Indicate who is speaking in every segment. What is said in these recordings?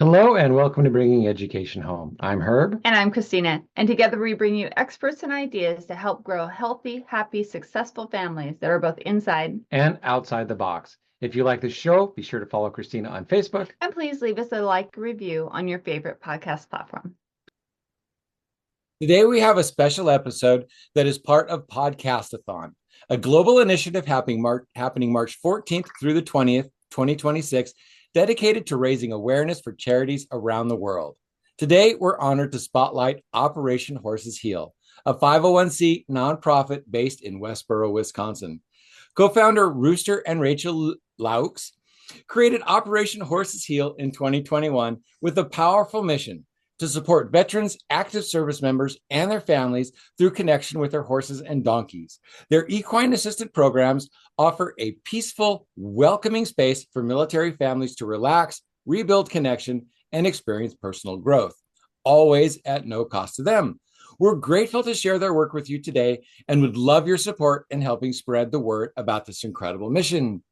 Speaker 1: Hello and welcome to Bringing Education Home. I'm Herb.
Speaker 2: And I'm Christina. And together we bring you experts and ideas to help grow healthy, happy, successful families that are both inside.
Speaker 1: And outside the box. If you like the show, be sure to follow Christina on Facebook.
Speaker 2: And please leave us a like review on your favorite podcast platform.
Speaker 3: Today we have a special episode that is part of Podcastathon, a global initiative happening March 14th through the 20th, 2026, dedicated to raising awareness for charities around the world. Today, we're honored to spotlight Operation Horses Heal, a 501c nonprofit based in Westboro, Wisconsin. Co-founder Rooster and Rachel Laukes created Operation Horses Heal in 2021 with a powerful mission to support veterans, active service members, and their families through connection with their horses and donkeys. Their equine-assisted programs offer a peaceful, welcoming space for military families to relax, rebuild connection, and experience personal growth, always at no cost to them. We're grateful to share their work with you today and would love your support in helping spread the word about this incredible mission.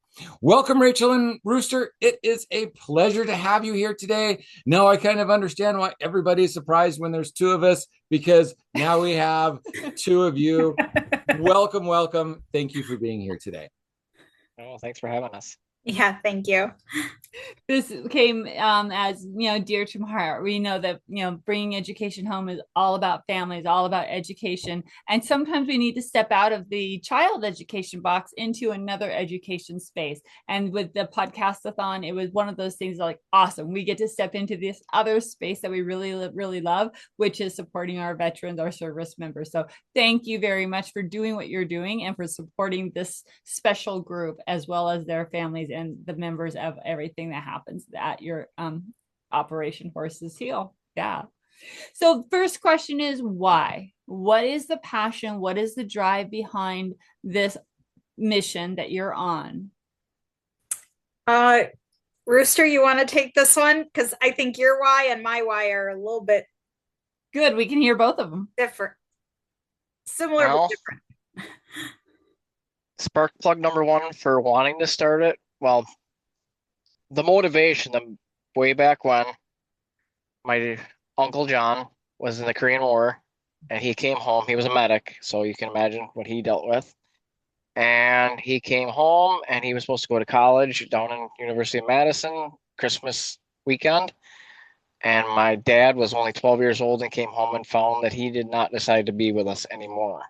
Speaker 3: Welcome, Rachel and Rooster. It is a pleasure to have you here today. Now I kind of understand why everybody is surprised when there's two of us, because now we have two of you. Welcome, welcome. Thank you for being here today.
Speaker 4: Oh, thanks for having us.
Speaker 5: Yeah, thank you.
Speaker 2: This came as, dear to my heart. We know that, bringing education home is all about families, all about education. And sometimes we need to step out of the child education box into another education space. And with the podcastathon, it was one of those things like, awesome. We get to step into this other space that we really, really love, which is supporting our veterans, our service members. So thank you very much for doing what you're doing and for supporting this special group as well as their families and the members of everything that happens at your Operation Horses Heal. Yeah. So first question is why? What is the passion? What is the drive behind this mission that you're on?
Speaker 5: Rooster, you want to take this one? Because I think your why and my why are a little bit
Speaker 2: good. We can hear both of them.
Speaker 5: Different. Similar, but different.
Speaker 4: Spark plug number one for wanting to start it. Well, the motivation, way back when my Uncle John was in the Korean War and he came home. He was a medic, so you can imagine what he dealt with. And he came home and he was supposed to go to college down in University of Madison, Christmas weekend. And my dad was only 12 years old and came home and found that he did not decide to be with us anymore.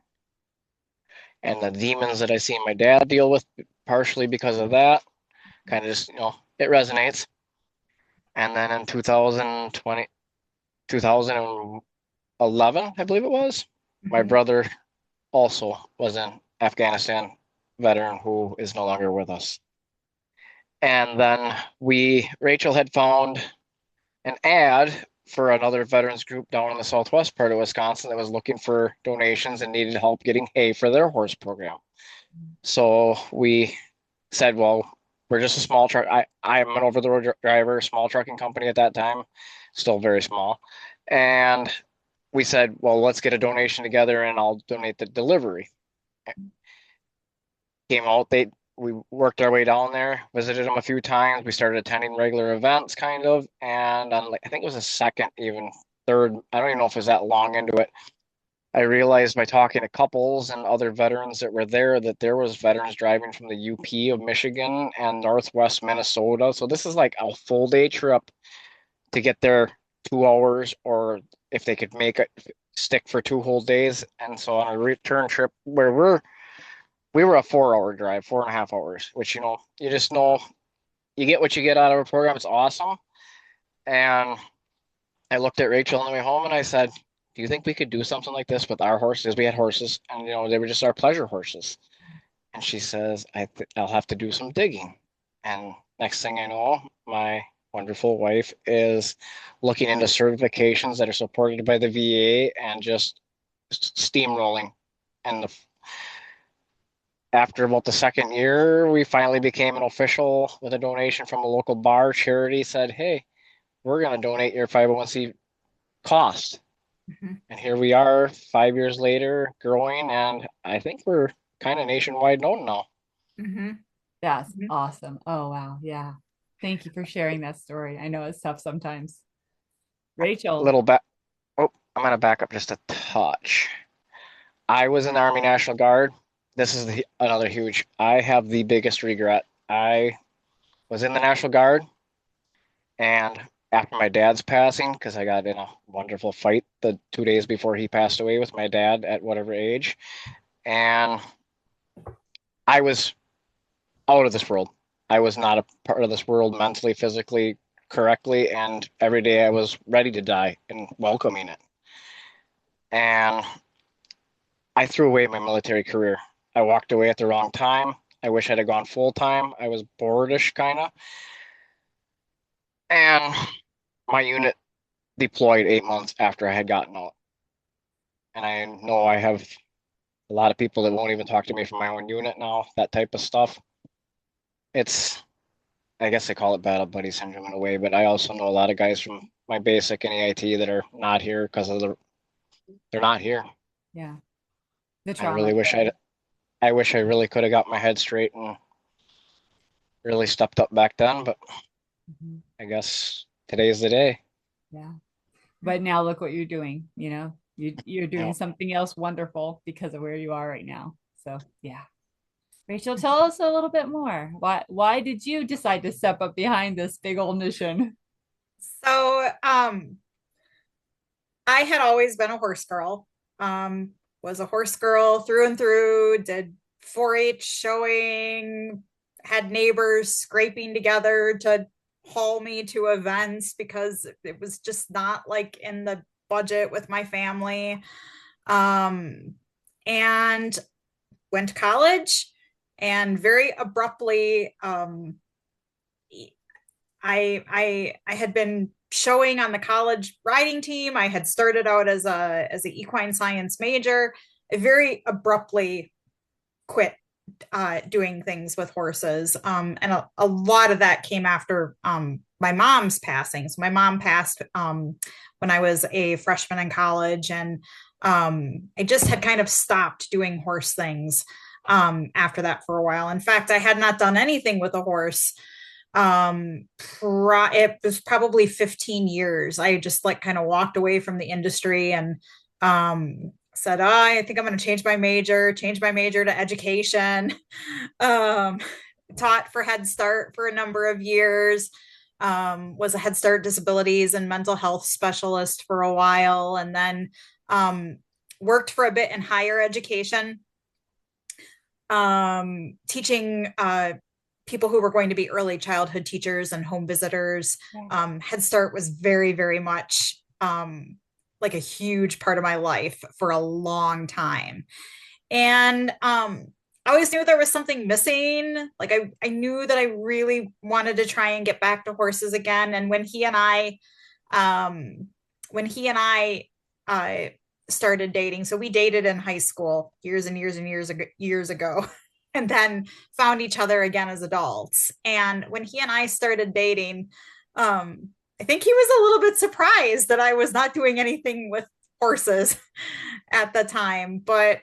Speaker 4: And the demons that I seen my dad deal with, partially because of that, kind of just, it resonates. And then in 2011, I believe it was, my brother also was an Afghanistan veteran who is no longer with us. And then Rachel had found an ad for another veterans group down in the southwest part of Wisconsin that was looking for donations and needed help getting hay for their horse program. So we said, well, we're just a small truck. I'm an over-the-road driver, small trucking company at that time, still very small. And we said, well, let's get a donation together and I'll donate the delivery. Came out, we worked our way down there, visited them a few times. We started attending regular events, kind of. And I think it was a second, even third, I don't even know if it was that long into it, I realized by talking to couples and other veterans that were there that there was veterans driving from the UP of Michigan and Northwest Minnesota. So this is like a full day trip to get there 2 hours, or if they could make it stick for 2 whole days. And so on a return trip where we were a 4-hour drive, 4.5 hours, which, you just know you get what you get out of a program. It's awesome. And I looked at Rachel on the way home and I said, do you think we could do something like this with our horses? We had horses and, they were just our pleasure horses. And she says, I'll have to do some digging. And next thing I know, my wonderful wife is looking into certifications that are supported by the VA and just steamrolling. And after about the second year, we finally became an official with a donation from a local bar charity. Said, hey, we're going to donate your 501c cost. Mm-hmm. And here we are 5 years later, growing, and I think we're kind of nationwide known now.
Speaker 2: Mm-hmm. That's awesome. Oh, wow. Yeah. Thank you for sharing that story. I know it's tough sometimes. Rachel.
Speaker 4: Little back. Oh, I'm gonna back up just a touch. I was in the Army National Guard. This is another huge. I have the biggest regret. I was in the National Guard, and after my dad's passing, because I got in a wonderful fight the 2 days before he passed away with my dad at whatever age, and I was out of this world. I was not a part of this world mentally, physically, correctly, and every day I was ready to die and welcoming it. And I threw away my military career. I walked away at the wrong time. I wish I'd have gone full time. I was boardish kind of. And my unit deployed 8 months after I had gotten out. And I know I have a lot of people that won't even talk to me from my own unit now, that type of stuff. It's, I guess they call it battle buddy syndrome in a way, but I also know a lot of guys from my basic and EIT that are not here because of they're not here.
Speaker 2: Yeah. The
Speaker 4: I
Speaker 2: trauma.
Speaker 4: really wish I wish I really could have got my head straight and really stepped up back then, but I guess today's the day.
Speaker 2: Yeah. But now look what you're doing, you know, you're doing something else wonderful because of where you are right now. So yeah. Rachel, tell us a little bit more. Why did you decide to step up behind this big old mission?
Speaker 5: So I had always been a horse girl. Was a horse girl through and through, did 4-H showing, had neighbors scraping together to haul me to events because it was just not like in the budget with my family. And went to college, and very abruptly, I had been showing on the college riding team. I had started out as an equine science major. I very abruptly quit doing things with horses. And a lot of that came after my mom's passing. So my mom passed when I was a freshman in college, and I just had kind of stopped doing horse things after that for a while. In fact, I had not done anything with a horse. It was probably 15 years. I just like kind of walked away from the industry and said, oh, I think I'm going to change my major to education. Taught for Head Start for a number of years. Was a Head Start disabilities and mental health specialist for a while, and then worked for a bit in higher education, teaching people who were going to be early childhood teachers and home visitors. Head Start was very, very much like a huge part of my life for a long time. And I always knew there was something missing. Like I knew that I really wanted to try and get back to horses again. And when he and I started dating, so we dated in high school years and years and years ago, and then found each other again as adults. And when he and I started dating, I think he was a little bit surprised that I was not doing anything with horses at the time. But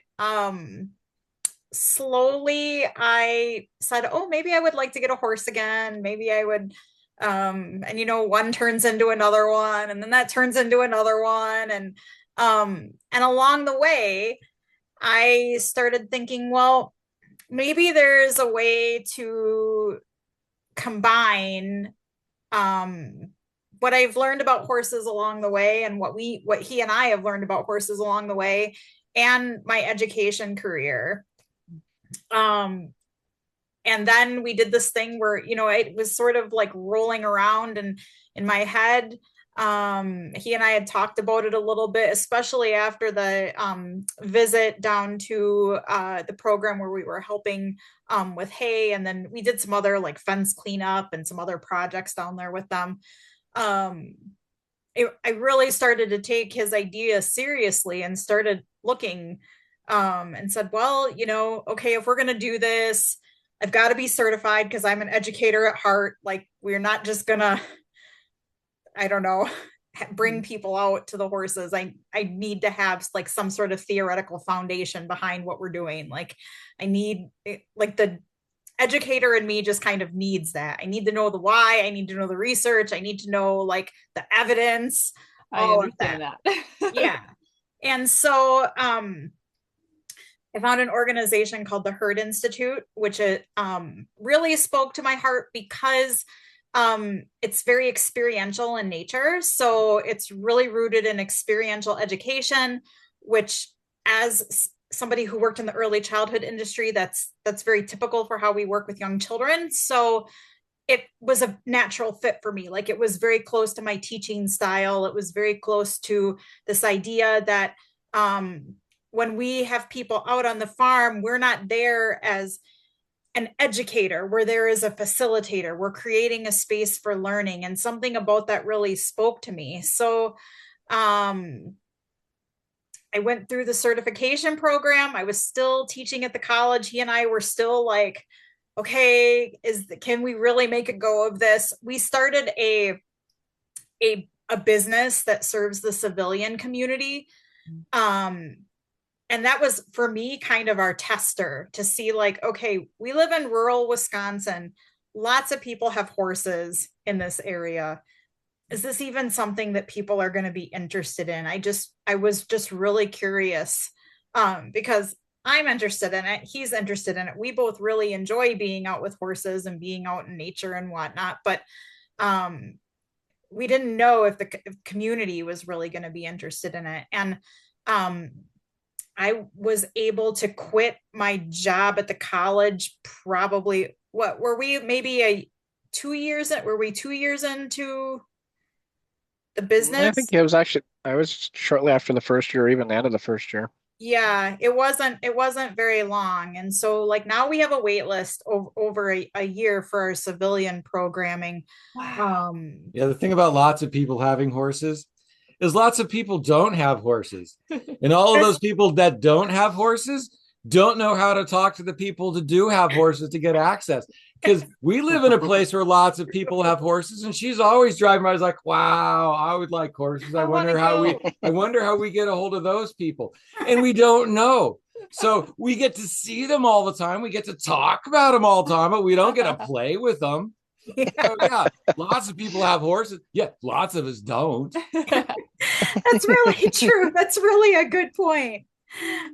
Speaker 5: slowly I said, oh, maybe I would like to get a horse again. Maybe I would. And one turns into another one, and then that turns into another one. And along the way, I started thinking, well, maybe there's a way to combine what I've learned about horses along the way, and what he and I have learned about horses along the way, and my education career. And then we did this thing where, it was sort of like rolling around and in my head. He and I had talked about it a little bit, especially after the visit down to the program where we were helping with hay. And then we did some other like fence cleanup and some other projects down there with them. I really started to take his idea seriously and started looking and said, well, okay, if we're going to do this, I've got to be certified because I'm an educator at heart. Like, we're not just going to, I don't know, bring people out to the horses. I need to have like some sort of theoretical foundation behind what we're doing. Like, I need like the educator in me just kind of needs that. I need to know the why. I need to know the research. I need to know like the evidence.
Speaker 2: I understand that.
Speaker 5: Yeah. And so I found an organization called the Herd Institute, which really spoke to my heart because it's very experiential in nature. So it's really rooted in experiential education, which as somebody who worked in the early childhood industry, that's very typical for how we work with young children. So it was a natural fit for me. Like it was very close to my teaching style. It was very close to this idea that when we have people out on the farm, we're not there as an educator, we're there as a facilitator. We're creating a space for learning, and something about that really spoke to me. So I went through the certification program. I was still teaching at the college. He and I were still like, okay, can we really make a go of this? We started a business that serves the civilian community. And that was for me kind of our tester to see like, okay, we live in rural Wisconsin. Lots of people have horses in this area. Is this even something that people are going to be interested in? I was just really curious because I'm interested in it. He's interested in it. We both really enjoy being out with horses and being out in nature and whatnot. But we didn't know if the community was really going to be interested in it. And I was able to quit my job at the college probably, were we 2 years into the business?
Speaker 4: I think I was shortly after the first year, even the end of the first year.
Speaker 5: Yeah, it wasn't very long. And so like now we have a wait list over a year for our civilian programming.
Speaker 2: Wow.
Speaker 3: Yeah, the thing about lots of people having horses is lots of people don't have horses. And all of those people that don't have horses don't know how to talk to the people that do have horses to get access. Because we live in a place where lots of people have horses, and she's always driving by. I was like, wow, I would like horses. I wonder how we get a hold of those people. And we don't know. So we get to see them all the time. We get to talk about them all the time, but we don't get to play with them.
Speaker 5: Yeah.
Speaker 3: So, yeah, lots of people have horses. Yeah, lots of us don't.
Speaker 5: That's really true. That's really a good point.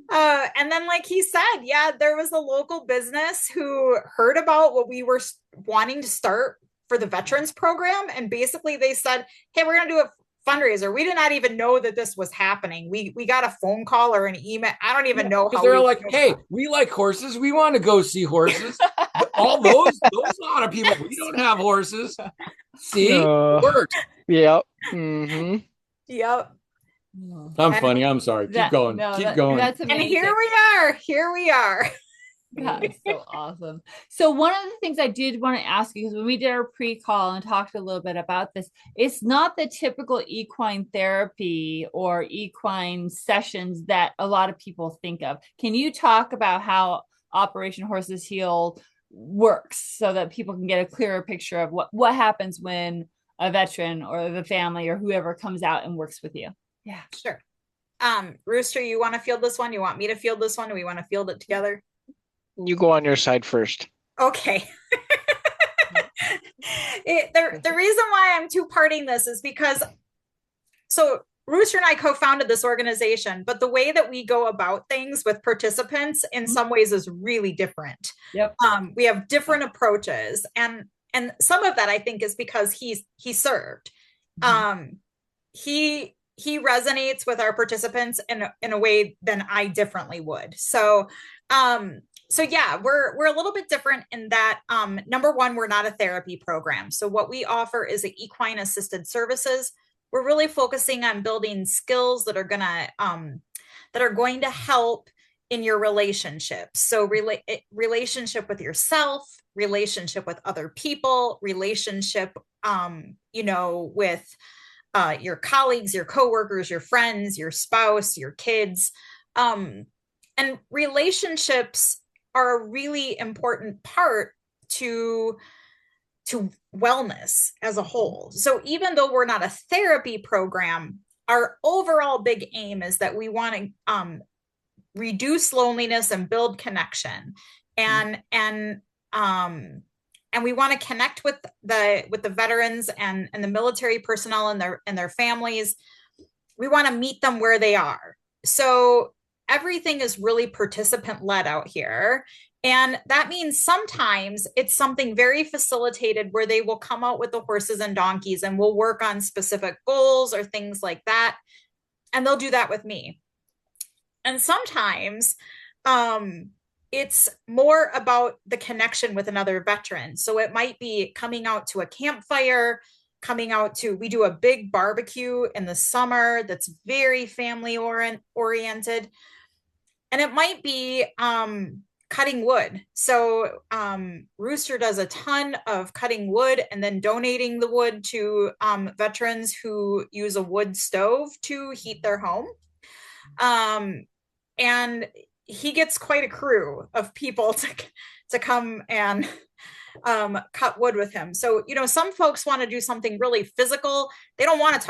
Speaker 5: And then like he said, yeah, there was a local business who heard about what we were wanting to start for the veterans program. And basically they said, hey, we're going to do a fundraiser. We did not even know that this was happening. We got a phone call or an email. I don't even know how
Speaker 3: they're like, hey, we like horses. We want to go see horses. All those lot of people, we don't have horses. See, it worked.
Speaker 4: Yep. Mm-hmm.
Speaker 5: Yep.
Speaker 3: I'm funny. I'm sorry. Keep going. Keep going.
Speaker 2: That's
Speaker 5: And
Speaker 2: amazing.
Speaker 5: here we are.
Speaker 2: That's so awesome. So one of the things I did want to ask you, because when we did our pre-call and talked a little bit about this, it's not the typical equine therapy or equine sessions that a lot of people think of. Can you talk about how Operation Horses Heal works so that people can get a clearer picture of what happens when a veteran or the family or whoever comes out and works with you? Yeah,
Speaker 5: Sure. Rooster, you want to field this one? You want me to field this one? Do we want to field it together?
Speaker 4: You go on your side first.
Speaker 5: Okay. The reason why I'm two-parting this is because, so Rooster and I co-founded this organization, but the way that we go about things with participants in some ways is really different.
Speaker 2: Yep.
Speaker 5: We have different approaches, and some of that I think is because he served. He resonates with our participants in a way than I differently would. So yeah, we're a little bit different in that, number one, we're not a therapy program. So what we offer is equine-assisted services. We're really focusing on building skills that are going to help in your relationships. So relationship with yourself, relationship with other people, relationship, with your colleagues, your coworkers, your friends, your spouse, your kids. And relationships are a really important part to wellness as a whole. So even though we're not a therapy program, our overall big aim is that we want to reduce loneliness and build connection. And and we want to connect with the veterans and the military personnel and their families. We want to meet them where they are. So everything is really participant led out here. And that means sometimes it's something very facilitated where they will come out with the horses and donkeys and we'll work on specific goals or things like that. And they'll do that with me. And sometimes it's more about the connection with another veteran. So it might be coming out to a campfire, we do a big barbecue in the summer that's very family oriented. And it might be cutting wood. So Rooster does a ton of cutting wood and then donating the wood to veterans who use a wood stove to heat their home. And he gets quite a crew of people to come and cut wood with him. So, some folks want to do something really physical. They don't want to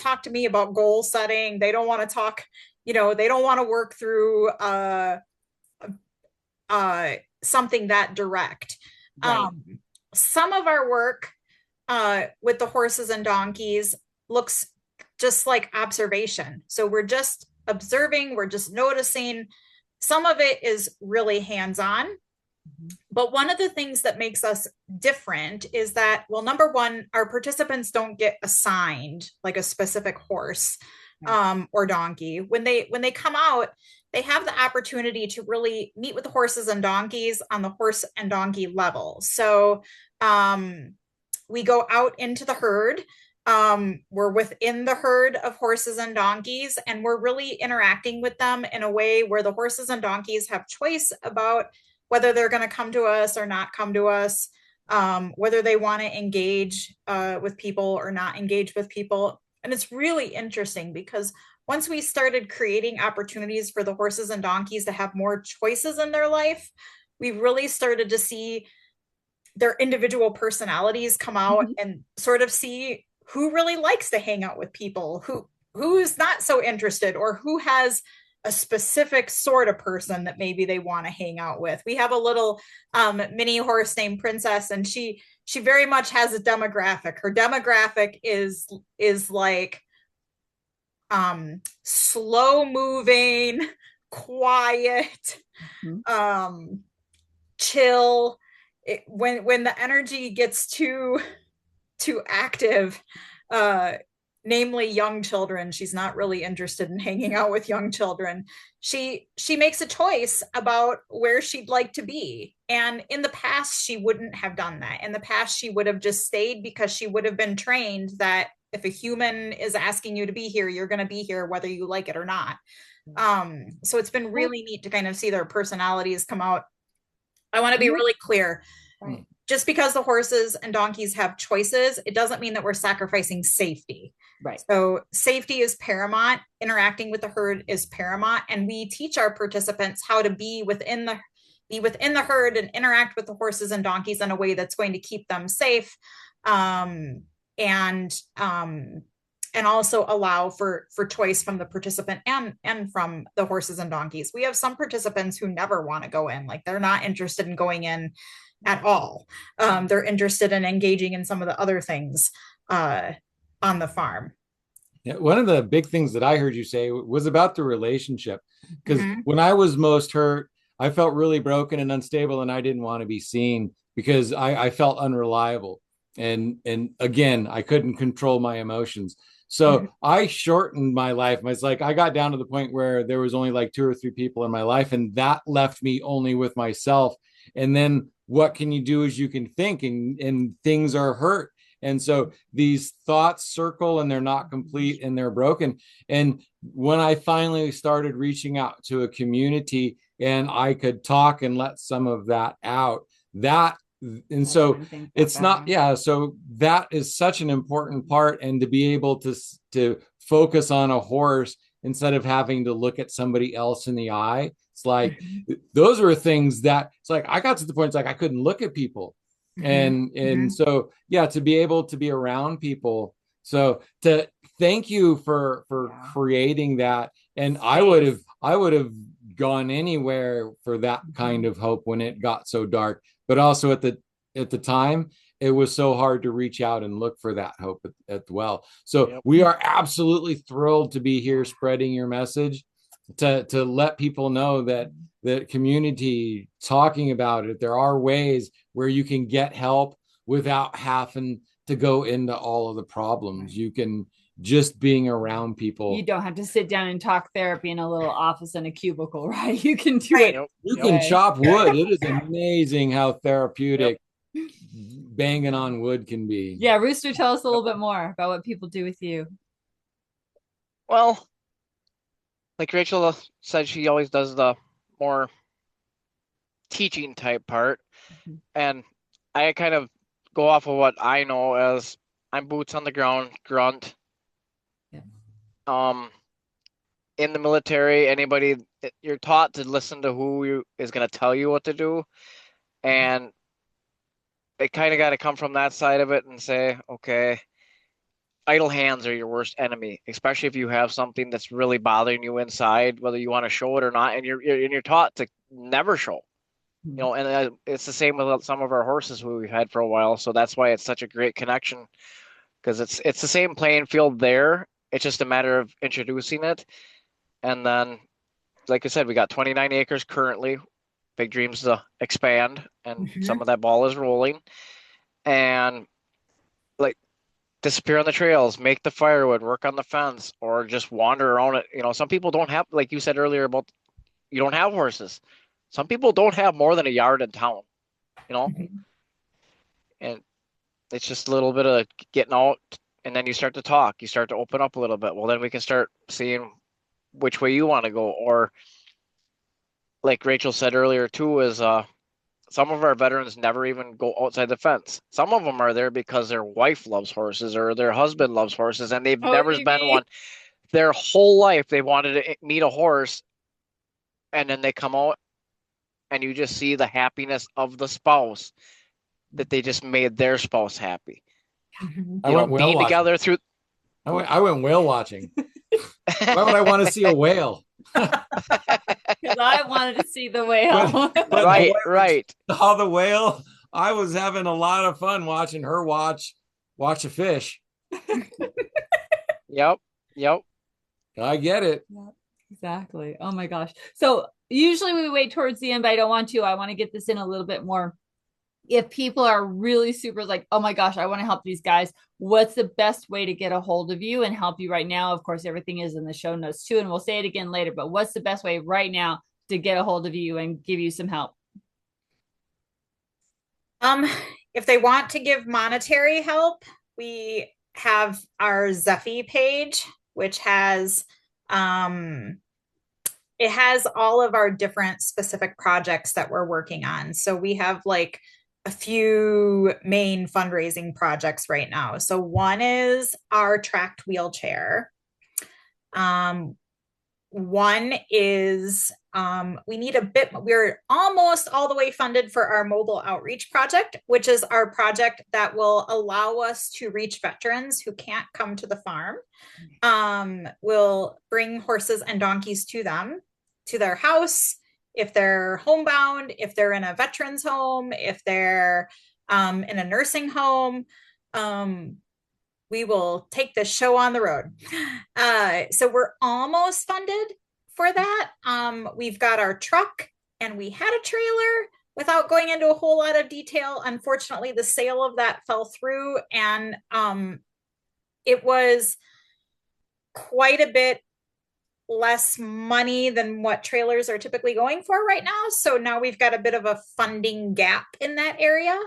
Speaker 5: talk to me about goal setting. They don't want to talk, they don't want to work through something that direct. Right. Some of our work with the horses and donkeys looks just like observation. So we're just observing, we're just noticing. Some of it is really hands-on. But one of the things that makes us different is that, well, number one, our participants don't get assigned like a specific horse or donkey. When they come out, they have the opportunity to really meet with the horses and donkeys on the horse and donkey level. So we go out into the herd. We're within the herd of horses and donkeys, and we're really interacting with them in a way where the horses and donkeys have choice about whether they're going to come to us or not come to us, whether they want to engage with people or not engage with people. And it's really interesting because once we started creating opportunities for the horses and donkeys to have more choices in their life, we really started to see their individual personalities come out and sort of see who really likes to hang out with people, who's not so interested, or who has a specific sort of person that maybe they want to hang out with. We have a little mini horse named Princess, and she very much has a demographic. Her demographic is like slow moving, quiet, chill. When the energy gets too active, namely young children, she's not really interested in hanging out with young children. She makes a choice about where she'd like to be. And in the past, she wouldn't have done that. In the past, she would have just stayed because she would have been trained that if a human is asking you to be here, you're going to be here, whether you like it or not. So it's been really neat to kind of see their personalities come out. I want to be really clear. Right. Just because the horses and donkeys have choices, it doesn't mean that we're sacrificing safety. Right. So safety is paramount. Interacting with the herd is paramount. And we teach our participants how to be within the herd and interact with the horses and donkeys in a way that's going to keep them safe. And also allow for choice from the participant and from the horses and donkeys. We have some participants who never want to go in, like they're not interested in going in at all. They're interested in engaging in some of the other things on the farm.
Speaker 3: Yeah, one of the big things that I heard you say was about the relationship, because when I was most hurt, I felt really broken and unstable, and I didn't want to be seen because I felt unreliable. And again, I couldn't control my emotions. So I shortened my life. It's like I got down to the point where there was only like 2 or 3 people in my life, and that left me only with myself. And then what can you do is you can think, and things are hurt. And so these thoughts circle, and they're not complete, and they're broken. And when I finally started reaching out to a community and I could talk and let some of that out, and so it's not, so that is such an important part. And to be able to focus on a horse instead of having to look at somebody else in the eye, it's like those were things that it's like I got to the point it's like I couldn't look at people. And so to be able to be around people. So to thank you for creating that. And I would have gone anywhere for that kind of hope when it got so dark. but also at the time, it was so hard to reach out and look for that hope at the well. So
Speaker 4: Yep.
Speaker 3: we are absolutely thrilled to be here spreading your message, to let people know that community, talking about it, there are ways where you can get help without having to go into all of the problems. You can, just being around people.
Speaker 2: You don't have to sit down and talk therapy in a little office in a cubicle, right? You can do
Speaker 5: Right.
Speaker 2: it.
Speaker 3: You
Speaker 4: Yep.
Speaker 3: can chop wood. It is amazing how therapeutic banging on wood can be.
Speaker 2: Yeah, Rooster, tell us a little bit more about what people do with you.
Speaker 4: Well, like Rachel said, she always does the more teaching type part.
Speaker 2: Mhm.
Speaker 4: And I kind of go off of what I know as I'm boots on the ground, grunt.
Speaker 2: Yeah.
Speaker 4: In the military, anybody, you're taught to listen to who is going to tell you what to do. And it kind of got to come from that side of it and say, okay, idle hands are your worst enemy, especially if you have something that's really bothering you inside, whether you want to show it or not. And you're taught to never show. You know, and it's the same with some of our horses who we've had for a while. So that's why it's such a great connection, because it's the same playing field there. It's just a matter of introducing it. And then, like I said, we got 29 acres currently. Big dreams to expand, and some of that ball is rolling. And like, disappear on the trails, make the firewood, work on the fence, or just wander around it. You know, some people don't have, like you said earlier about, you don't have horses. Some people don't have more than a yard in town, you know, and it's just a little bit of getting out, and then you start to talk, you start to open up a little bit. Well, then we can start seeing which way you want to go. Or like Rachel said earlier too, is some of our veterans never even go outside the fence. Some of them are there because their wife loves horses or their husband loves horses, and they've never been one their whole life. They wanted to meet a horse, and then they come out and you just see the happiness of the spouse, that they just made their spouse happy.
Speaker 3: I went whale
Speaker 4: being
Speaker 3: watching.
Speaker 4: together through.
Speaker 3: I went whale watching. Why would I want to see a whale?
Speaker 2: Because I wanted to see the whale.
Speaker 3: But
Speaker 4: Right.
Speaker 3: Saw the whale. I was having a lot of fun watching her watch a fish.
Speaker 4: Yep.
Speaker 3: I get it.
Speaker 2: Exactly. Oh my gosh. So usually we wait towards the end, but I don't want to. I want to get this in a little bit more. If people are really super like, oh my gosh, I want to help these guys, what's the best way to get a hold of you and help you right now? Of course, everything is in the show notes too, and we'll say it again later, but what's the best way right now to get a hold of you and give you some help?
Speaker 5: If they want to give monetary help, we have our Zeffy page, which has it has all of our different specific projects that we're working on. So we have like a few main fundraising projects right now. So one is our tracked wheelchair. One is we need a bit, we're almost all the way funded for our mobile outreach project, which is our project that will allow us to reach veterans who can't come to the farm. We'll bring horses and donkeys to them, to their house, if they're homebound, if they're in a veteran's home, if they're in a nursing home. We will take this show on the road. So we're almost funded for that. We've got our truck and we had a trailer. Without going into a whole lot of detail, unfortunately, the sale of that fell through, and it was quite a bit less money than what trailers are typically going for right now. So now we've got a bit of a funding gap in that area.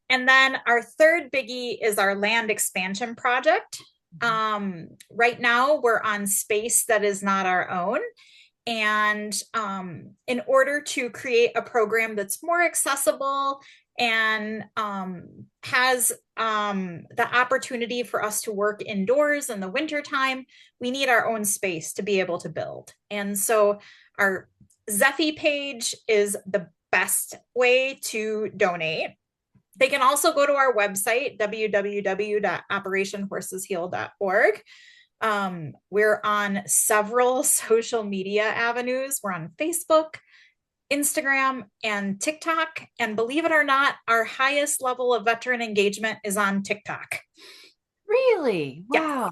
Speaker 5: And then our third biggie is our land expansion project. Right now we're on space that is not our own. And in order to create a program that's more accessible and has the opportunity for us to work indoors in the wintertime, we need our own space to be able to build. And so our Zeffy page is the best way to donate. They can also go to our website, www.operationhorsesheal.org. We're on several social media avenues. We're on Facebook, Instagram and TikTok. And believe it or not, our highest level of veteran engagement is on TikTok.
Speaker 2: Really? Wow.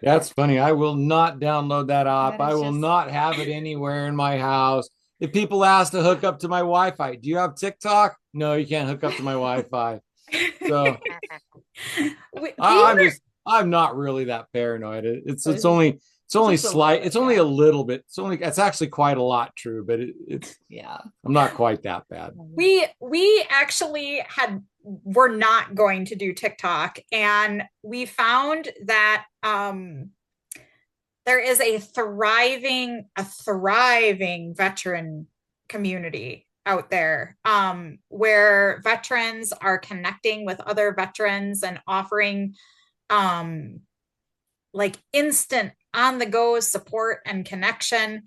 Speaker 3: That's funny. I will not download that app.
Speaker 2: That is
Speaker 3: I will
Speaker 2: just-
Speaker 3: not have it anywhere in my house. If people ask to hook up to my Wi-Fi, do you have TikTok? No, you can't hook up to my Wi-Fi. So I'm not really that paranoid. It's only
Speaker 2: just a
Speaker 3: slight.
Speaker 2: little,
Speaker 3: It's only
Speaker 2: yeah.
Speaker 3: a little bit. It's actually quite a lot true, but it's
Speaker 2: Yeah.
Speaker 3: I'm not quite that bad.
Speaker 5: We actually were not going to do TikTok, and we found that there is a thriving veteran community out there, where veterans are connecting with other veterans and offering like instant on the go support and connection.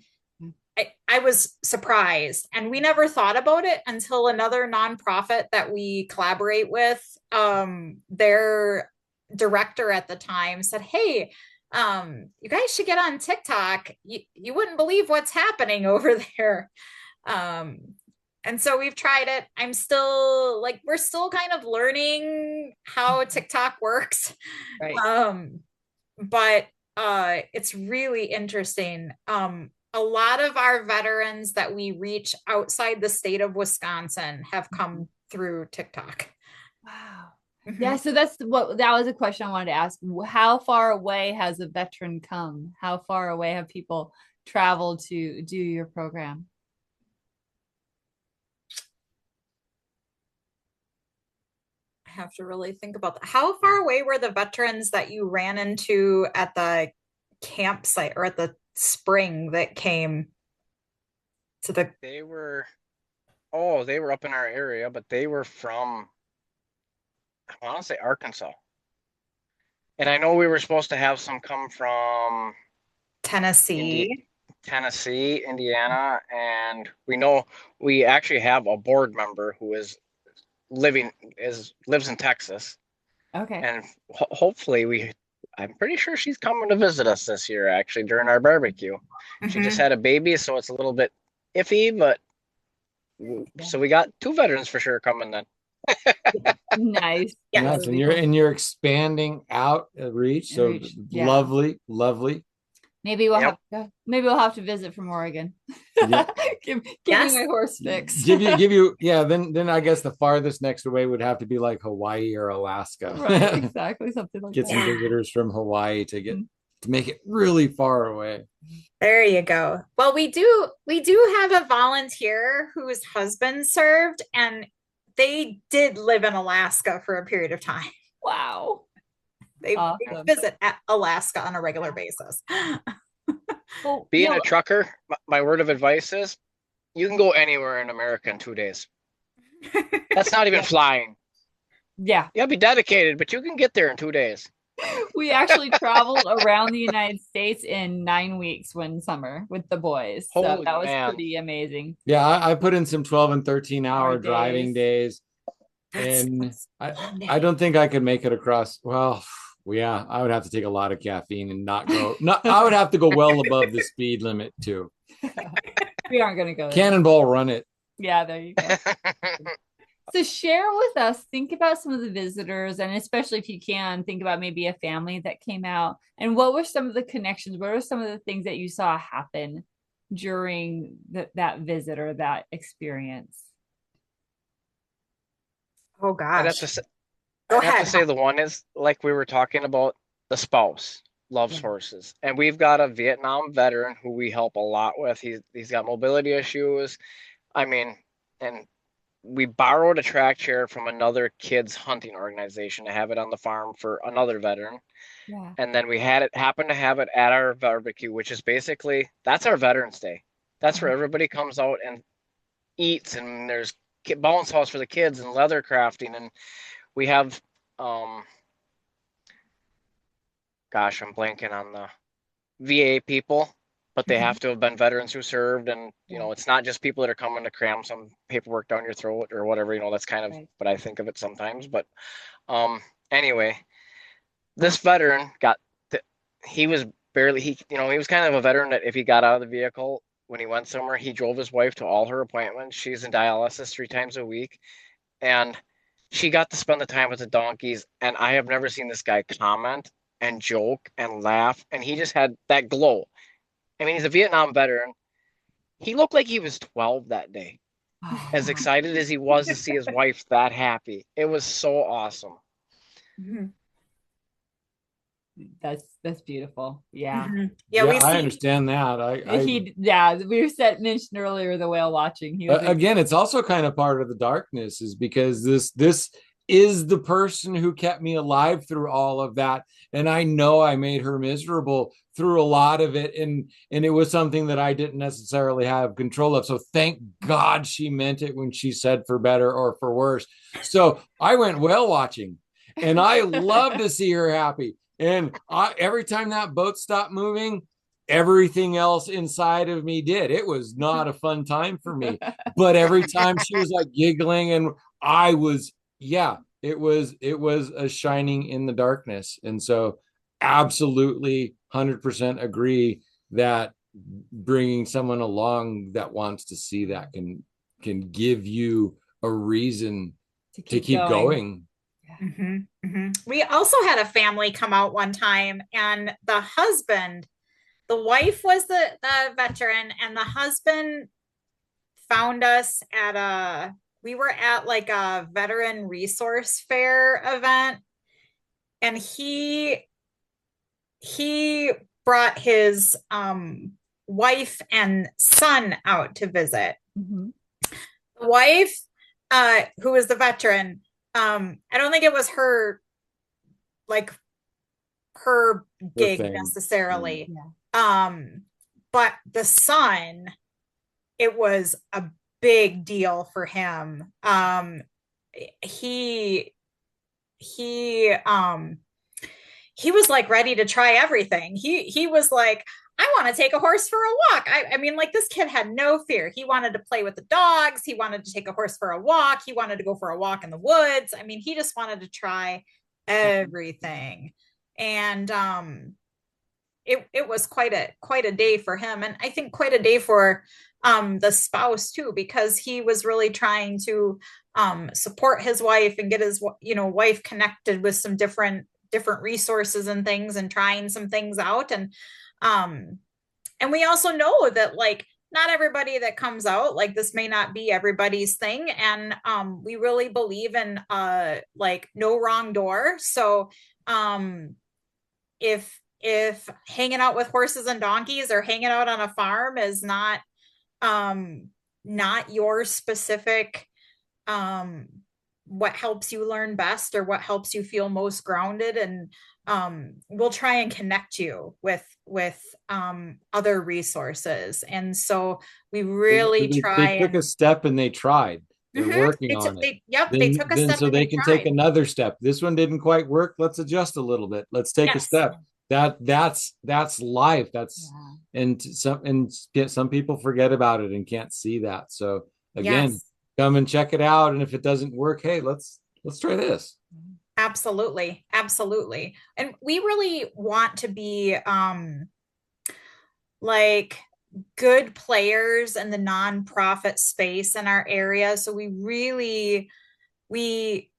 Speaker 5: I was surprised, and we never thought about it until another nonprofit that we collaborate with, their director at the time said, "Hey, you guys should get on TikTok. You wouldn't believe what's happening over there." And so we've tried it. We're still kind of learning how TikTok works.
Speaker 2: Right.
Speaker 5: But it's really interesting. A lot of our veterans that we reach outside the state of Wisconsin have come through TikTok.
Speaker 2: Wow.
Speaker 5: Mhm.
Speaker 2: Yeah, so that was a question I wanted to ask. How far away has a veteran come? How far away have people traveled to do your program?
Speaker 5: I have to really think about that. How far away were the veterans that you ran into at the campsite or at the spring that came to the?
Speaker 4: They were up in our area, but they were from, I want to say, Arkansas. And I know we were supposed to have some come from
Speaker 5: Tennessee.
Speaker 4: Tennessee, Indiana, and we actually have a board member who lives in Texas,
Speaker 2: Okay.
Speaker 4: and hopefully I'm pretty sure she's coming to visit us this year, actually, during our barbecue. She just had a baby, so it's a little bit iffy, but so we got 2 veterans for sure coming then.
Speaker 2: Nice.
Speaker 5: Yeah.
Speaker 3: Nice. And you're expanding out reach. So
Speaker 2: Reach, yeah.
Speaker 3: lovely.
Speaker 2: Maybe we'll have to visit from Oregon.
Speaker 3: Yeah.
Speaker 2: Give
Speaker 5: Yes.
Speaker 2: me my horse fix.
Speaker 3: give you yeah, then I guess the farthest next away would have to be like Hawaii or Alaska.
Speaker 2: Right, exactly, something like
Speaker 3: Get
Speaker 2: that.
Speaker 3: some visitors from Hawaii to make it really far away.
Speaker 5: There you go. Well, we do have a volunteer whose husband served, and they did live in Alaska for a period of time.
Speaker 2: Wow.
Speaker 5: They
Speaker 2: Awesome.
Speaker 5: visit at Alaska on a regular basis.
Speaker 2: Well,
Speaker 4: Being a trucker, my word of advice is you can go anywhere in America in 2 days. That's not even flying.
Speaker 2: yeah,
Speaker 4: You gotta be dedicated, but you can get there in 2 days.
Speaker 2: we actually traveled around the United States in 9 weeks one summer with the boys. So
Speaker 4: Holy
Speaker 2: that was
Speaker 4: man.
Speaker 2: pretty amazing.
Speaker 3: Yeah, I put in some 12 and 13-hour
Speaker 2: Hour
Speaker 3: driving days. And
Speaker 5: That's
Speaker 3: I don't think I could make it across. Well, yeah, I would have to take a lot of caffeine and not go. I would have to go well above the speed limit too.
Speaker 2: We aren't going to go there.
Speaker 3: Cannonball run it.
Speaker 2: Yeah, there you go. So share with us, think about some of the visitors, and especially if you can, think about maybe a family that came out. And what were some of the connections? What were some of the things that you saw happen during that visit or that experience?
Speaker 5: Oh
Speaker 4: I'd have
Speaker 5: gosh.
Speaker 4: to say,
Speaker 5: Go
Speaker 4: I'd have
Speaker 5: ahead.
Speaker 4: to say the one is like we were talking about, the spouse loves
Speaker 2: Yeah.
Speaker 4: horses. And we've got a Vietnam veteran who we help a lot with. He's got mobility issues. I mean, and we borrowed a track chair from another kids hunting organization to have it on the farm for another veteran.
Speaker 2: Yeah.
Speaker 4: And then we happened to have it at our barbecue, which is basically, that's our Veterans Day. That's where everybody comes out and eats, and there's bounce house for the kids and leather crafting, and we have gosh, I'm blanking on the VA people, but they have to have been veterans who served, and it's not just people that are coming to cram some paperwork down your throat or whatever. That's kind of what I think of it sometimes. But anyway, this veteran he was kind of a veteran that if he got out of the vehicle, when he went somewhere, he drove his wife to all her appointments. She's in dialysis 3 times a week. And she got to spend the time with the donkeys. And I have never seen this guy comment and joke and laugh. And he just had that glow. I mean, he's a Vietnam veteran. He looked like he was 12 that day, as excited as he was to see his wife that happy. It was so awesome.
Speaker 2: That's beautiful. Yeah.
Speaker 5: Yeah,
Speaker 3: I understand that.
Speaker 2: We mentioned earlier the whale watching. He was
Speaker 3: again, it's also kind of part of the darkness, is because this is the person who kept me alive through all of that, and I know I made her miserable through a lot of it, and it was something that I didn't necessarily have control of. So thank God she meant it when she said for better or for worse. So I went whale watching, and I love to see her happy. And every time that boat stopped moving, everything else inside of me did. It was not a fun time for me, but every time she was like giggling, and I was, it was a shining in the darkness. And so absolutely 100% agree that bringing someone along that wants to see that can give you a reason to keep going.
Speaker 5: We also had a family come out one time, and the wife was the veteran, and the husband found us we were at like a veteran resource fair event, and he brought his wife and son out to visit. The wife, who was the veteran, I don't think it was her gig necessarily. But the son, it was a big deal for him. He was like ready to try everything. He was like, I want to take a horse for a walk. I mean, like, this kid had no fear. He wanted to play with the dogs. He wanted to take a horse for a walk. He wanted to go for a walk in the woods. I mean, he just wanted to try everything. And it was quite a day for him. And I think quite a day for the spouse too, because he was really trying to support his wife and get his wife connected with some different resources and things, and trying some things out. And we also know that, like, not everybody that comes out, like, this may not be everybody's thing. And we really believe in like no wrong door. So if hanging out with horses and donkeys or hanging out on a farm is not your specific what helps you learn best or what helps you feel most grounded, and we'll try and connect you with other resources. And so we really
Speaker 3: they took a step, and they tried. They're working on it.
Speaker 5: They took a step,
Speaker 3: so they can take another step. This one didn't quite work. Let's adjust a little bit. Let's take a step. That's life. And some people forget about it and can't see that. So again, come and check it out. And if it doesn't work, hey, let's try this.
Speaker 5: Absolutely. And we really want to be like good players in the nonprofit space in our area. So we really, we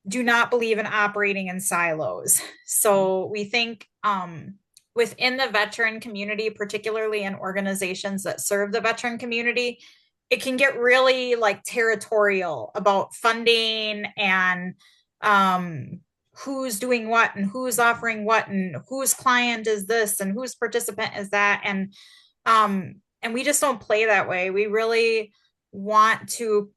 Speaker 5: do not believe in operating in silos. So we think within the veteran community, particularly in organizations that serve the veteran community, it can get really like territorial about funding and who's doing what and who's offering what and whose client is this and whose participant is that. And we just don't play that way. We really want to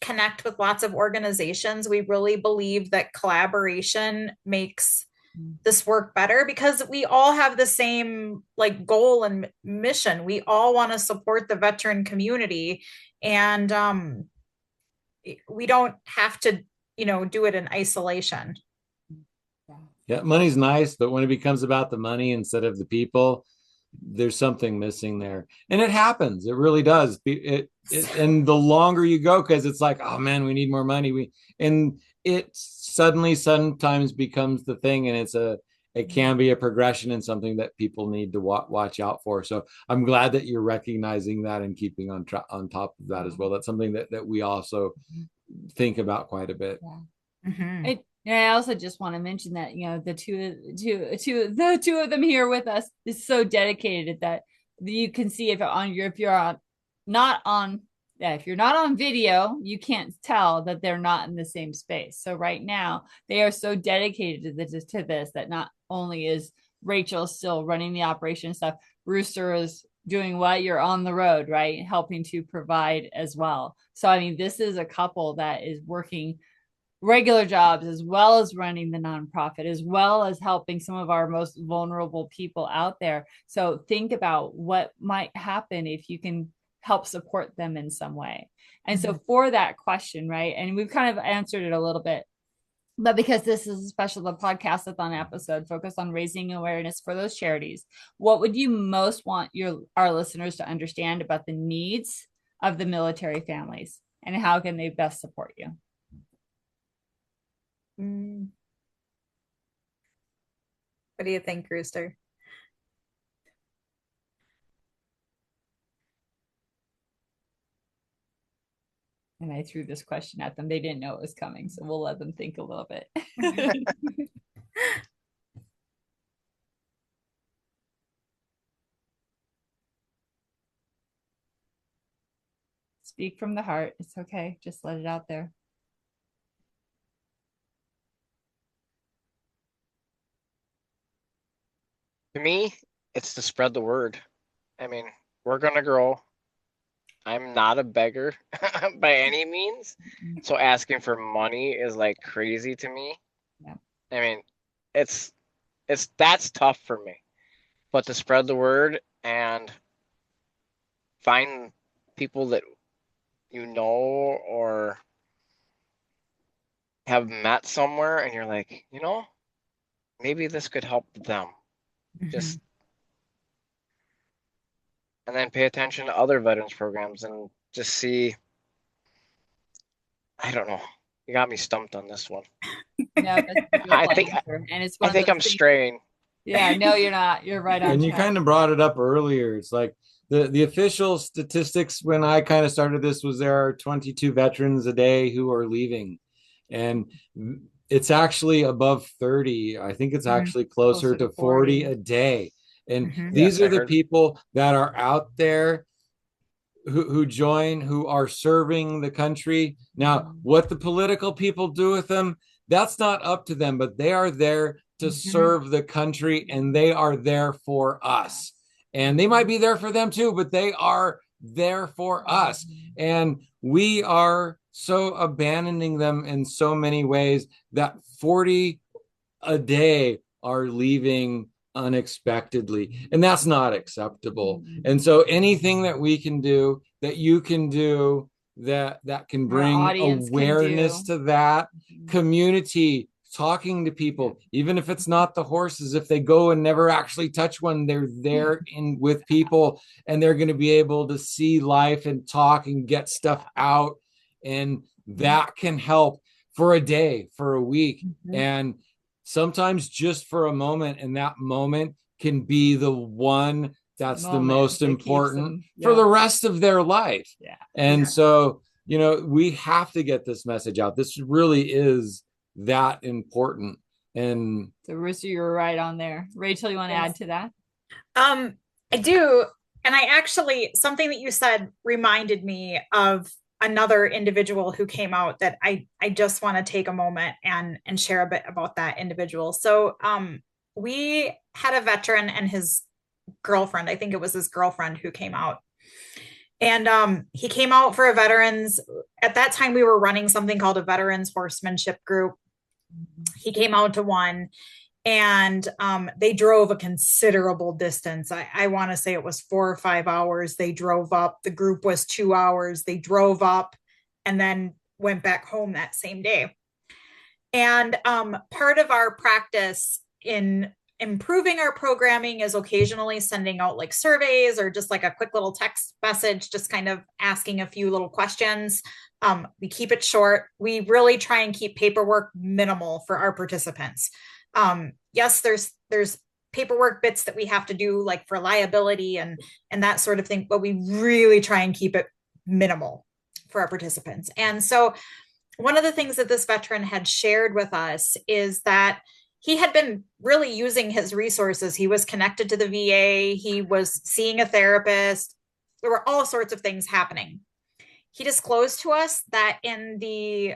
Speaker 5: connect with lots of organizations. We really believe that collaboration makes this work better, because we all have the same like goal and mission. We all want to support the veteran community, and we don't have to, do it in isolation.
Speaker 3: Yeah, money's nice, but when it becomes about the money instead of the people, there's something missing there. And it happens. It really does. And the longer you go, because it's like, oh man, we need more money. And it suddenly sometimes becomes the thing, and it can be a progression and something that people need to watch out for. So I'm glad that you're recognizing that and keeping on top of that as well. That's something that we also think about quite a bit.
Speaker 2: Yeah. Mm-hmm. I also just want to mention that, the two of them here with us is so dedicated that you can see if you're not on video, you can't tell that they're not in the same space. So right now they are so dedicated to this that not only is Rachel still running the operation stuff, Rooster is doing what? You're on the road, right? Helping to provide as well. So, I mean, this is a couple that is working regular jobs as well as running the nonprofit, as well as helping some of our most vulnerable people out there. So think about what might happen if you can help support them in some way. And so for that question, right, and we've kind of answered it a little bit, but because this is a special podcast-a-thon episode focused on raising awareness for those charities, what would you most want our listeners to understand about the needs of the military families, and how can they best support you?
Speaker 5: What do you think, Rooster?
Speaker 2: And I threw this question at them. They didn't know it was coming, so we'll let them think a little bit. Speak from the heart. It's okay. Just let it out there.
Speaker 4: To me, it's to spread the word. I mean, we're going to grow. I'm not a beggar by any means. So asking for money is like crazy to me.
Speaker 2: Yeah.
Speaker 4: I mean, that's tough for me. But to spread the word and find people that you know or have met somewhere and you're like, maybe this could help them. Just and then pay attention to other veterans programs and just see. I don't know. You got me stumped on this one.
Speaker 2: No,
Speaker 4: I think I'm straying.
Speaker 2: Yeah, no, you're not. You're right on.
Speaker 3: And you kind of brought it up earlier. It's like the official statistics when I kind of started this was there are 22 veterans a day who are leaving, and it's actually above 30. I think it's actually closer to 40 a day. And these are the people that are out there who join, who are serving the country. Now, what the political people do with them, that's not up to them, but they are there to serve the country, and they are there for us. And they might be there for them too, but they are there for us. And we are so abandoning them in so many ways that 40 a day are leaving unexpectedly, and that's not acceptable. And so anything that we can do, that you can do, that can bring awareness to that community, talking to people, even if it's not the horses, if they go and never actually touch one, they're there with people, and they're going to be able to see life and talk and get stuff out, and that can help for a day, for a week, and sometimes just for a moment, and that moment can be the one that's the most important for the rest of their life. And so, we have to get this message out. This really is that important. And
Speaker 2: so, Rooster, you're right on there. Rachel, you want to add to that?
Speaker 5: I do. And I actually, something that you said reminded me of another individual who came out that I just want to take a moment and share a bit about that individual. So we had a veteran and his girlfriend, I think it was his girlfriend, who came out. And he came out for a veterans. At that time, we were running something called a veterans horsemanship group. He came out to one, and they drove a considerable distance. I want to say it was 4 or 5 hours. They drove up. The group was 2 hours. They drove up and then went back home that same day. And part of our practice in improving our programming is occasionally sending out like surveys or just like a quick little text message, just kind of asking a few little questions. We keep it short. We really try and keep paperwork minimal for our participants. Yes, there's there's paperwork bits that we have to do, like for liability and that sort of thing, but we really try and keep it minimal for our participants. And so one of the things that this veteran had shared with us is that he had been really using his resources. He was connected to the VA. He was seeing a therapist. There were all sorts of things happening. He disclosed to us that in the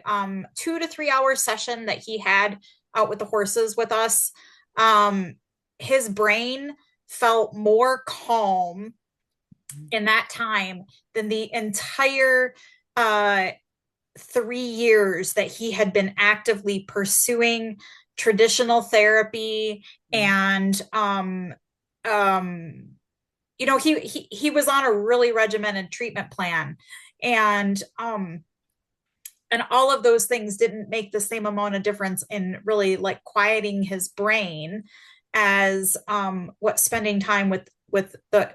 Speaker 5: 2 to 3 hour session that he had out with the horses with us, his brain felt more calm in that time than the entire 3 years that he had been actively pursuing traditional therapy. And you know, he was on a really regimented treatment plan, and all of those things didn't make the same amount of difference in really like quieting his brain as what spending time with the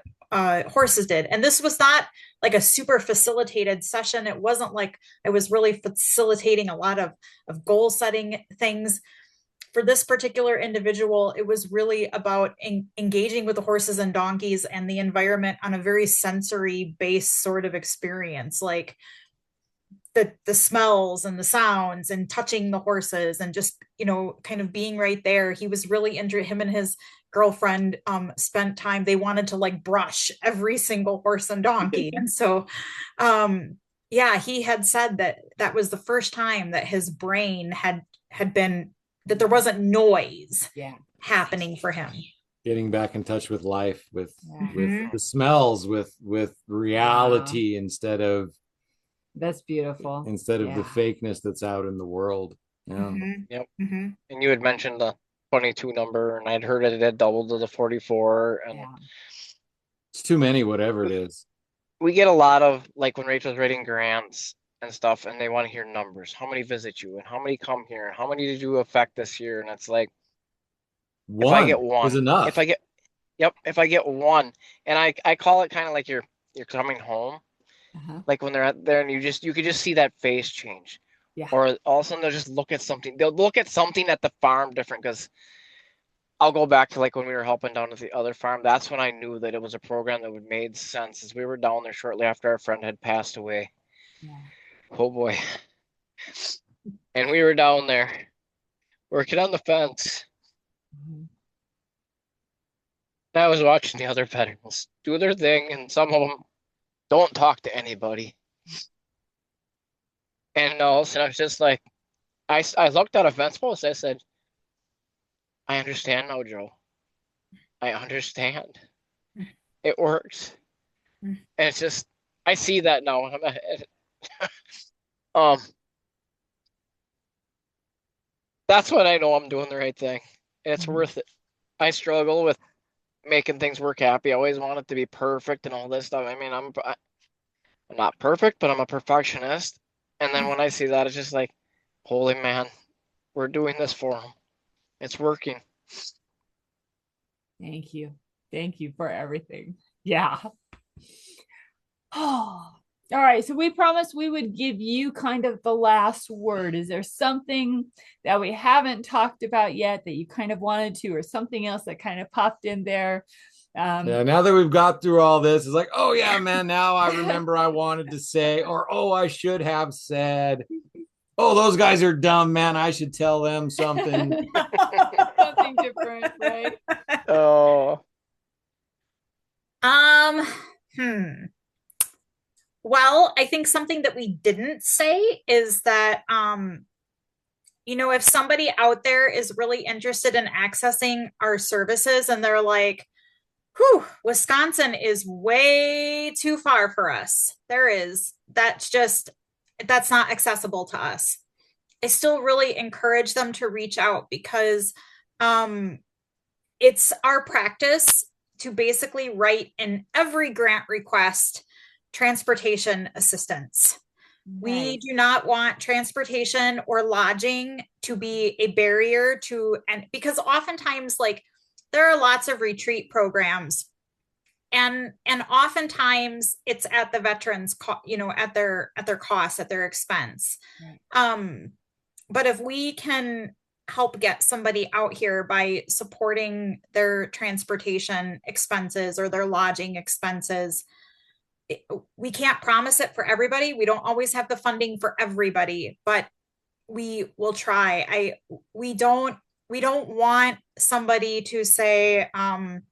Speaker 5: horses did. And this was not like a super facilitated session. It wasn't like I was really facilitating a lot of goal setting things. For this particular individual, it was really about engaging with the horses and donkeys and the environment on a very sensory based sort of experience, like the smells and the sounds and touching the horses and just, you know, kind of being right there. He was really him and his girlfriend spent time. They wanted to like brush every single horse and donkey. And so, yeah, he had said that was the first time that his brain had been, that there wasn't noise happening for him.
Speaker 3: Getting back in touch with life, with the smells, with reality, instead of
Speaker 2: that's beautiful.
Speaker 3: Instead of the fakeness that's out in the world. Yeah.
Speaker 4: Yep. And you had mentioned the 22 number, and I'd heard it had doubled to the 44, and
Speaker 3: it's too many, whatever it is.
Speaker 4: We get a lot of, like, when Rachel's writing grants and stuff, and they want to hear numbers. How many visit you, and how many come here, and how many did you affect this year? And it's like, if I get one
Speaker 3: is enough.
Speaker 4: If I get one, and I call it kind of like you're coming home. Like when they're out there and you could just see that face change. Or all of a sudden they'll just look at something. They'll look at something at the farm different, because I'll go back to like when we were helping down at the other farm. That's when I knew that it was a program that would made sense, as we were down there shortly after our friend had passed away. Oh boy. And we were down there working on the fence. And I was watching the other veterans do their thing, and some of them don't talk to anybody. And all of a sudden I was just like, I looked at a fence post. I said, I understand now, Joe. I understand. It works. And it's just, I see that now. That's when I know I'm doing the right thing. And it's worth it. I struggle with making things work happy. I always want it to be perfect and all this stuff. I mean, I'm not perfect, but I'm a perfectionist. And then when I see that, it's just like, holy man, we're doing this for them. It's working.
Speaker 2: Thank you. Thank you for everything. Yeah. Oh, all right. So we promised we would give you kind of the last word. Is there something that we haven't talked about yet that you kind of wanted to, or something else that kind of popped in there?
Speaker 3: Now that we've got through all this, it's like, oh yeah, man, now I remember I wanted to say, or oh, I should have said, oh, those guys are dumb, man, I should tell them something.
Speaker 2: Something different, right?
Speaker 4: Oh.
Speaker 5: Well, I think something that we didn't say is that, you know, if somebody out there is really interested in accessing our services and they're like, whew, Wisconsin is way too far for us. That's not accessible to us. I still really encourage them to reach out, because it's our practice to basically write in every grant request transportation assistance. We do not want transportation or lodging to be a barrier to, and because oftentimes, like, there are lots of retreat programs, and oftentimes it's at the veterans, you know, at their cost, at their expense. But if we can help get somebody out here by supporting their transportation expenses or their lodging expenses. We can't promise it for everybody. We don't always have the funding for everybody, but we will try. We don't want somebody to say, that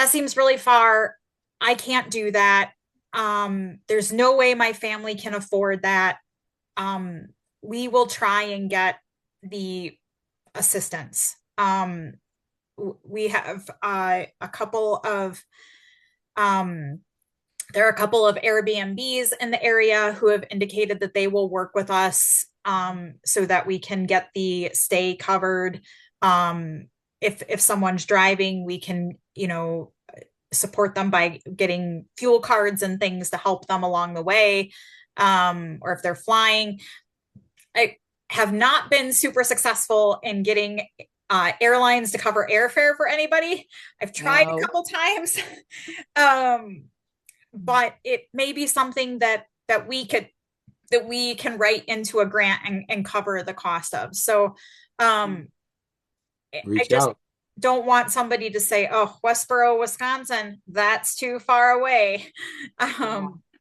Speaker 5: seems really far. I can't do that. There's no way my family can afford that. We will try and get the assistance. We have a couple of there are a couple of Airbnbs in the area who have indicated that they will work with us so that we can get the stay covered. If someone's driving, we can, support them by getting fuel cards and things to help them along the way. Or if they're flying. I have not been super successful in getting airlines to cover airfare for anybody. I've tried a couple times. But it may be something that we can write into a grant and cover the cost of. So I just don't want somebody to say, oh, Westboro, Wisconsin, that's too far away.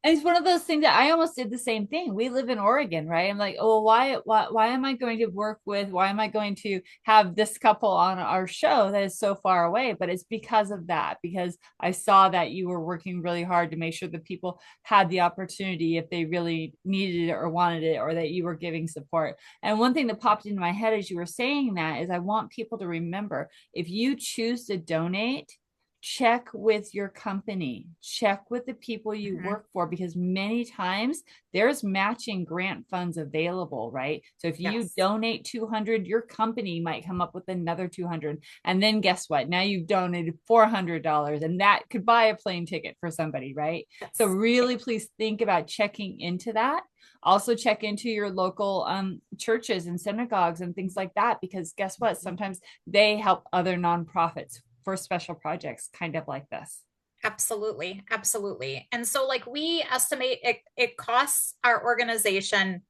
Speaker 2: And it's one of those things that I almost did the same thing. We live in Oregon, right? I'm like, oh, why am I going to why am I going to have this couple on our show that is so far away? But it's because of that, because I saw that you were working really hard to make sure that people had the opportunity if they really needed it or wanted it, or that you were giving support. And one thing that popped into my head as you were saying that is I want people to remember, if you choose to donate, check with your company, check with the people you work for, because many times there's matching grant funds available, right? So if you donate 200, your company might come up with another 200. And then guess what? Now you've donated $400 and that could buy a plane ticket for somebody, right? So really, please think about checking into that. Also check into your local churches and synagogues and things like that, because guess what? Sometimes they help other nonprofits for special projects kind of like this.
Speaker 5: Absolutely. Absolutely. And so like we estimate it costs our organization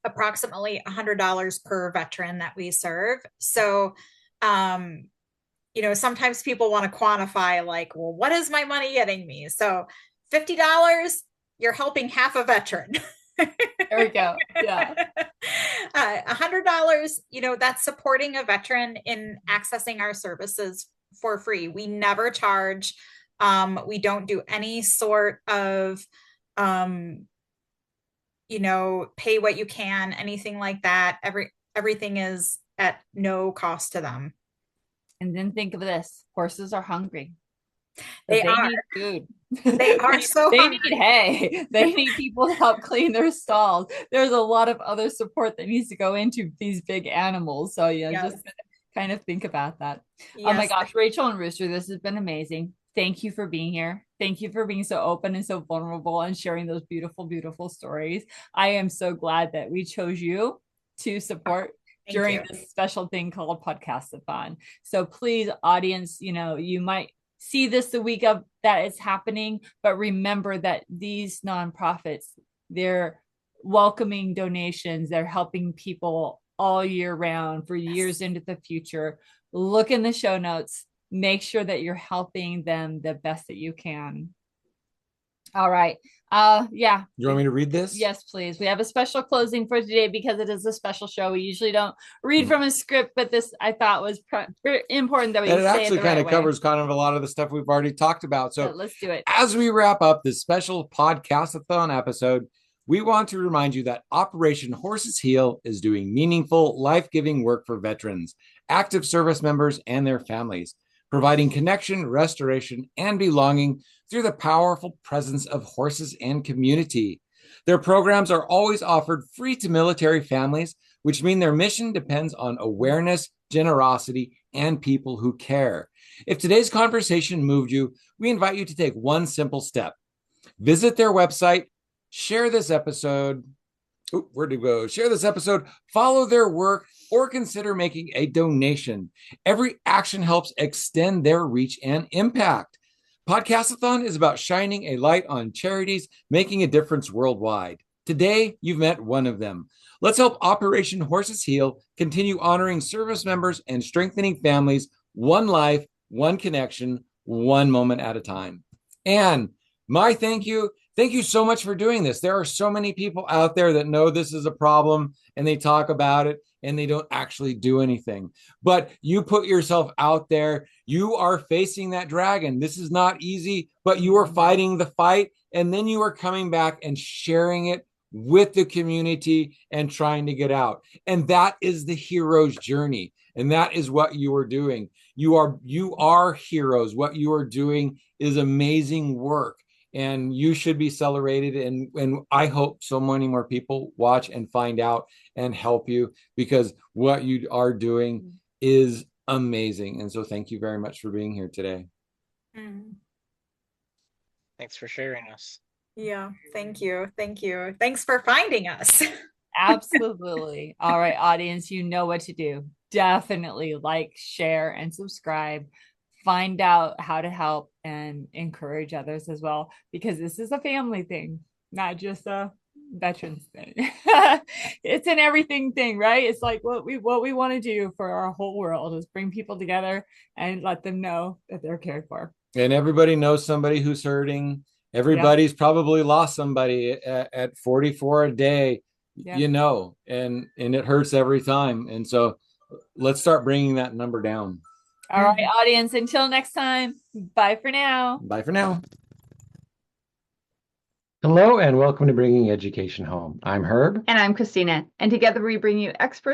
Speaker 5: approximately $100 per veteran that we serve. So, sometimes people want to quantify like, well, what is my money getting me? So $50, you're helping half a veteran.
Speaker 2: There we go. Yeah.
Speaker 5: $100, that's supporting a veteran in accessing our services for free. We never charge. We don't do any sort of, pay what you can, anything like that. Everything is at no cost to them.
Speaker 2: And then think of this: horses are hungry.
Speaker 5: They
Speaker 2: need food.
Speaker 5: They are so
Speaker 2: they
Speaker 5: hungry.
Speaker 2: need hay. They need people to help clean their stalls. There's a lot of other support that needs to go into these big animals. So just kind of think about that. Yes. Oh my gosh, Rachel and Rooster, this has been amazing. Thank you for being here. Thank you for being so open and so vulnerable and sharing those beautiful, beautiful stories. I am so glad that we chose you to support during this special thing called Podcast-a-thon. So please, audience, you might see this the week of that it's happening, but remember that these nonprofits, they're welcoming donations. They're helping people all year round for years into the future. Look in the show notes. Make sure that you're helping them the best that you can. All right. You
Speaker 3: want me to read this?
Speaker 2: Yes, please. We have a special closing for today because it is a special show. We usually don't read from a script, but this I thought was important that we say it
Speaker 3: actually kind of
Speaker 2: way.
Speaker 3: covers kind of a lot of the stuff we've already talked about. So
Speaker 2: let's do it.
Speaker 3: As we wrap up this special Podcast-a-thon episode, we want to remind you that Operation Horses Heal is doing meaningful, life-giving work for veterans, active service members, and their families, providing connection, restoration, and belonging through the powerful presence of horses and community. Their programs are always offered free to military families, which mean their mission depends on awareness, generosity, and people who care. If today's conversation moved you, we invite you to take one simple step. Visit their website, share this episode. Share this episode, follow their work, or consider making a donation. Every action helps extend their reach and impact. Podcast-a-thon is about shining a light on charities making a difference worldwide. Today, you've met one of them. Let's help Operation Horses Heal continue honoring service members and strengthening families, one life, one connection, one moment at a time. And my thank you. Thank you so much for doing this. There are so many people out there that know this is a problem and they talk about it and they don't actually do anything. But you put yourself out there. You are facing that dragon. This is not easy, but you are fighting the fight. And then you are coming back and sharing it with the community and trying to get out. And that is the hero's journey. And that is what you are doing. You are heroes. What you are doing is amazing work. And you should be celebrated. And I hope so many more people watch and find out and help you, because what you are doing is amazing. And so thank you very much for being here today.
Speaker 4: Thanks for sharing us.
Speaker 5: Yeah, thank you. Thank you. Thanks for finding us.
Speaker 2: Absolutely. All right, audience, you know what to do. Definitely like, share, and subscribe. Find out how to help and encourage others as well, because this is a family thing, not just a veterans thing. It's an everything thing, right? It's like what we want to do for our whole world is bring people together and let them know that they're cared for.
Speaker 3: And everybody knows somebody who's hurting. Everybody's probably lost somebody at 44 a day, you know, and it hurts every time. And so let's start bringing that number down.
Speaker 2: All right, audience, until next time, bye for now.
Speaker 3: Bye for now.
Speaker 1: Hello and welcome to Bringing Education Home. I'm Herb.
Speaker 2: And I'm Christina. And together we bring you experts